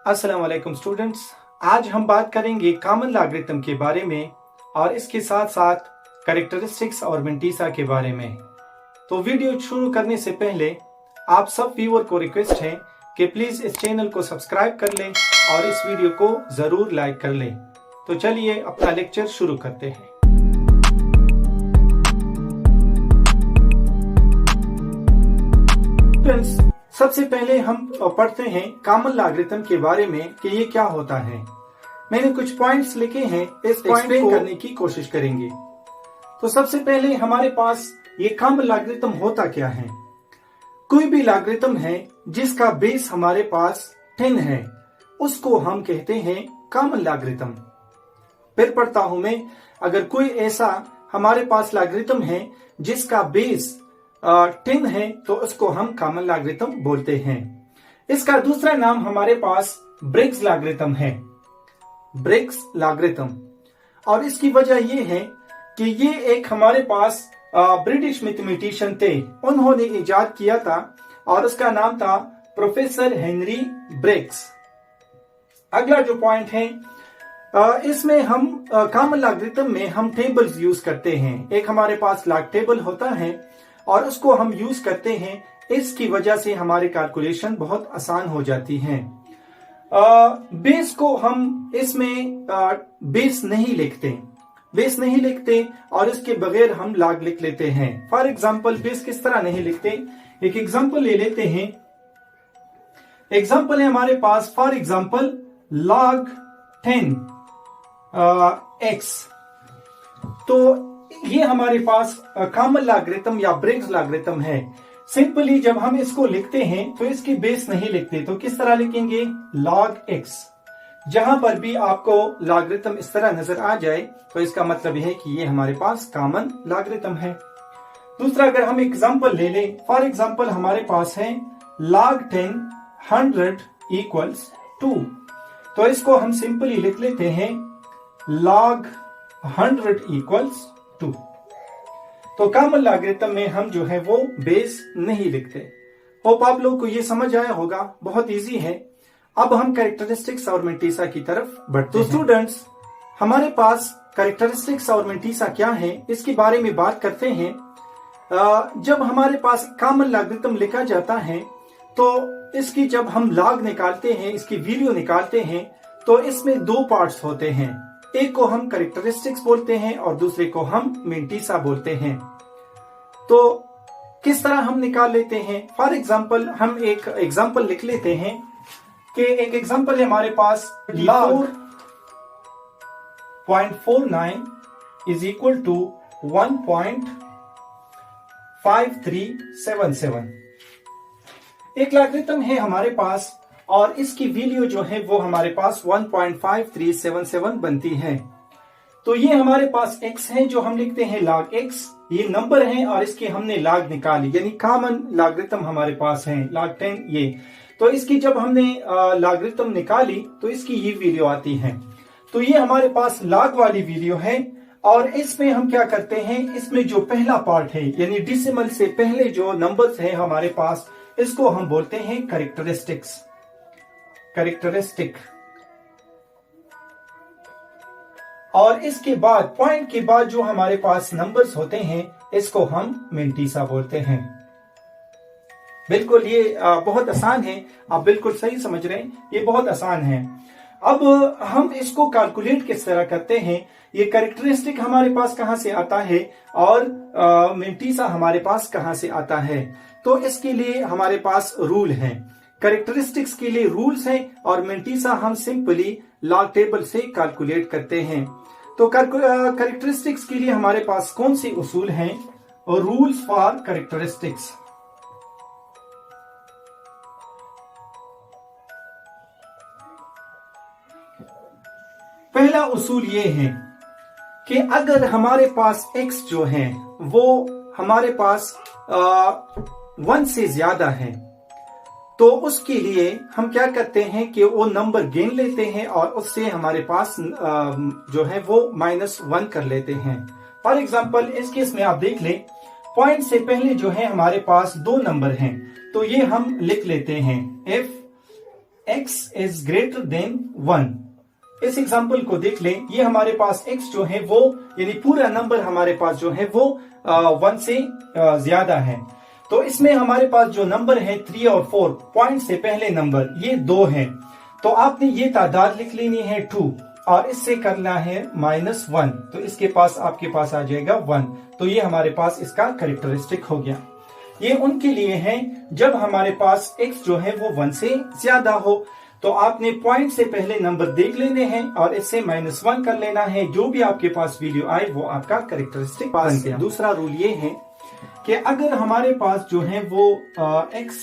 अस्सलाम वालेकुम स्टूडेंट्स। आज हम बात करेंगे कॉमन लॉगरिथम के बारे में और इसके साथ साथ कैरेक्टरिस्टिक्स और मेंटीसा के बारे में। तो वीडियो शुरू करने से पहले आप सब व्यूअर को रिक्वेस्ट है कि प्लीज इस चैनल को सब्सक्राइब कर लें और इस वीडियो को जरूर लाइक कर लें। तो चलिए अपना लेक्चर शुरू करते हैं। फ्रेंड्स, सबसे पहले हम पढ़ते हैं कॉमन लॉगरिथम के बारे में कि ये क्या होता है। मैंने कुछ पॉइंट्स लिखे हैं, इस पॉइंट को करने की कोशिश करेंगे। तो सबसे पहले हमारे पास ये कॉमन लॉगरिथम होता क्या है। कोई भी लॉगरिथम है जिसका बेस हमारे पास 10 है, उसको हम कहते हैं कॉमन लॉगरिथम। फिर पढ़ता हूं मैं, अगर कोई ऐसा हमारे पास लॉगरिथम है जिसका बेस 10 है तो उसको हम कॉमन लॉगरिथम बोलते हैं। इसका दूसरा नाम हमारे पास ब्रिग्स लॉगरिथम है, ब्रिग्स लॉगरिथम। और इसकी वजह यह है कि ये एक हमारे पास ब्रिटिश मैथमेटिशियन थे, उन्होंने इजाद किया था और उसका नाम था प्रोफेसर हेनरी ब्रिग्स। अगला जो पॉइंट है, इसमें हम कॉमन लॉगरिथम में हम टेबल्स यूज करते हैं। एक हमारे पास लॉग टेबल होता है और उसको हम यूज करते हैं। इसकी वजह से हमारे कैलकुलेशन बहुत आसान हो जाती हैं। बेस को हम इसमें बेस नहीं लिखते और इसके बगैर हम लॉग लिख लेते हैं। फॉर एग्जांपल, बेस किस तरह नहीं लिखते, एक एग्जांपल ले लेते हैं। एग्जांपल है हमारे पास, फॉर एग्जांपल log 10 x। तो ये हमारे पास कॉमन लॉगरिथम या ब्रिग्स लॉगरिथम है। सिंपली जब हम इसको लिखते हैं तो इसकी बेस नहीं लिखते, तो किस तरह लिखेंगे, log x। जहां पर भी आपको लॉगरिथम इस तरह नजर आ जाए तो इसका मतलब यह है कि ये हमारे पास कॉमन लॉगरिथम है। दूसरा, अगर हम एग्जांपल ले लें, फॉर एग्जांपल हमारे पास है log 10 100 इक्वल्स 2। तो इसको हम सिंपली लिख लेते हैं log 100 इक्वल्स 2। तो कॉमन लॉगरिथम में हम जो है वो बेस नहीं लिखते। होप आप लोग को ये समझ आया होगा, बहुत इजी है। अब हम कैरेक्टरिस्टिक्स और मेंटीसा की तरफ बढ़ते हैं। तो स्टूडेंट्स, हमारे पास कैरेक्टरिस्टिक्स और मेंटीसा क्या है इसके बारे में बात करते हैं। जब हमारे पास कॉमन लॉगरिथम लिखा जाता है तो इसकी जब हम लॉग निकालते हैं, इसकी वैल्यू निकालते हैं, तो इसमें दो पार्ट्स होते हैं। एक को हम कैरेक्टरिस्टिक्स बोलते हैं और दूसरे को हम मेंटीसा बोलते हैं। तो किस तरह हम निकाल लेते हैं, फॉर एग्जांपल हम एक एग्जांपल लिख लेते हैं कि एक एग्जांपल है हमारे पास log 0.49 इज इक्वल टू 1.5377। एक लॉगरिथम है हमारे पास और इसकी वैल्यू जो है वो हमारे पास 1.5377 बनती है। तो ये हमारे पास x है जो हम लिखते हैं log x, ये नंबर है और इसके हमने log निकाली, यानी कॉमन लॉगरिथम हमारे पास है log 10 ये। तो इसकी जब हमने लॉगरिथम निकाली तो इसकी ये वैल्यू आती है। तो ये हमारे पास log वाली वैल्यू है और इसमें हम क्या करते हैं, इसमें जो पहला पार्ट है यानी डिसिमल से पहले जो नंबर्स है हमारे पास, इसको हम बोलते हैं कैरेक्टरिस्टिक। और इसके बाद पॉइंट के बाद जो हमारे पास नंबर्स होते हैं इसको हम मेंटीसा बोलते हैं। बिल्कुल ये बहुत आसान है, आप बिल्कुल सही समझ रहे हैं, ये बहुत आसान है। अब हम इसको कैलकुलेट किस तरह करते हैं, ये कैरेक्टरिस्टिक हमारे पास कहां से आता है और मेंटीसा हमारे पास कहां से आता है। तो इसके लिए हमारे पास रूल है। कैरेक्टरिस्टिक्स के लिए रूल्स हैं और मेंटीसा हम सिंपली लॉग टेबल से कैलकुलेट करते हैं। तो कैरेक्टरिस्टिक्स के लिए हमारे पास कौन से उसूल हैं और रूल्स फॉर कैरेक्टरिस्टिक्स। पहला उसूल ये है कि अगर हमारे पास x जो है वो हमारे पास 1 से ज्यादा है तो उसके लिए हम क्या करते हैं कि वो नंबर गिन लेते हैं और उससे हमारे पास जो है वो -1 कर लेते हैं। फॉर एग्जांपल इस केस में आप देख लें, पॉइंट से पहले जो है हमारे पास 2 नंबर हैं, तो ये हम लिख लेते हैं f x is greater than 1। इस एग्जाम्पल को देख लें, ये हमारे पास x जो है वो यानी पूरा नंबर हमारे पास जो है वो 1 से ज्यादा है। तो इसमें हमारे पास जो नंबर है 3 और 4, पॉइंट से पहले नंबर ये 2 हैं। तो आपने ये तादाद लिख लेनी है 2 और इससे करना है -1, तो इसके पास आपके पास आ जाएगा 1। तो ये हमारे पास इसका कैरेक्टरिस्टिक हो गया। ये उनके लिए है जब हमारे पास x जो है वो 1 से ज्यादा हो। तो आपने पॉइंट से पहले नंबर देख लेने हैं और इससे -1 कर लेना है। जो भी आपके पास वैल्यू आए वो आपका कैरेक्टरिस्टिक बन गया। दूसरा रूल ये है कि अगर हमारे पास जो है वो x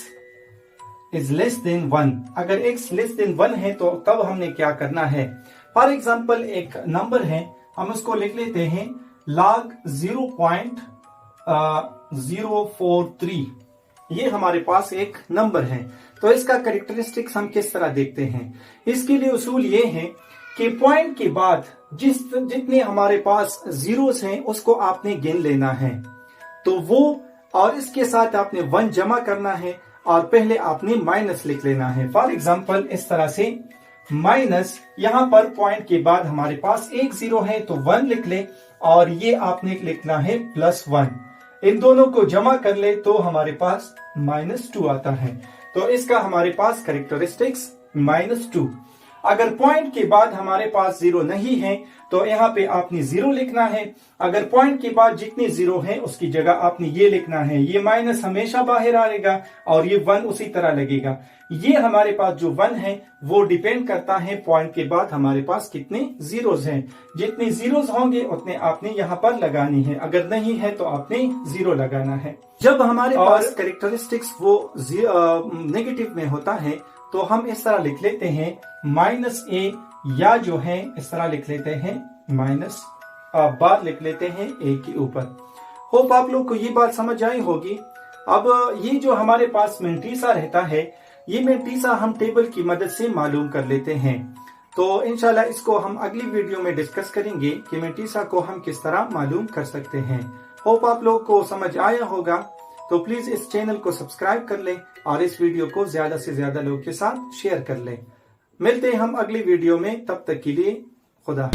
इज लेस देन 1, अगर x लेस देन 1 है तो तब हमने क्या करना है। फॉर एग्जाम्पल एक नंबर है, हम उसको लिख लेते हैं log 0.043। ये हमारे पास एक नंबर है। तो इसका कैरेक्टरिस्टिक्स हम किस तरह देखते हैं। इसके लिए उसूल ये है कि पॉइंट के बाद जितने हमारे पास जीरोस हैं उसको आपने गिन लेना है, तो वो और इसके साथ आपने 1 जमा करना है और पहले आपने माइनस लिख लेना है। फॉर एग्जाम्पल इस तरह से माइनस, यहां पर पॉइंट के बाद हमारे पास एक जीरो है तो 1 लिख ले और ये आपने लिखना है +1। इन दोनों को जमा कर ले तो हमारे पास -2 आता है। तो इसका हमारे पास कैरेक्टरिस्टिक्स -2। अगर पॉइंट के बाद हमारे पास 0 नहीं है तो यहाँ पे आपने 0 लिखना है। अगर पॉइंट के बाद जितने 0 हैं उसकी जगह आपने ये लिखना है। ये माइनस हमेशा बाहर आएगा और ये 1 उसी तरह लगेगा। ये हमारे पास जो 1 है वो डिपेंड करता है पॉइंट के बाद हमारे पास कितने जीरोस हैं। जितने जीरोस होंगे उतने आपने यहाँ पर लगानी है, अगर नहीं है तो आपने 0 लगाना है। जब हमारे पास कैरेक्टरिस्टिक्स वो नेगेटिव में होता है तो हम इस तरह लिख लेते हैं -a, या जो है इस तरह लिख लेते हैं बार लिख लेते हैं a के ऊपर। होप आप लोग को ये बात समझ आई होगी। अब ये जो हमारे पास मेंटीसा रहता है, ये मेंटीसा हम टेबल की मदद से मालूम कर लेते हैं। तो इंशाल्लाह इसको हम अगली वीडियो में डिस्कस करेंगे कि मेंटीसा को हम किस तरह मालूम कर सकते हैं। होप आप लोग को समझ आया होगा। तो प्लीज इस चैनल को सब्सक्राइब कर लें और इस वीडियो को ज्यादा से ज्यादा लोगों के साथ शेयर कर लें। मिलते हैं हम अगली वीडियो में, तब तक के लिए खुदा।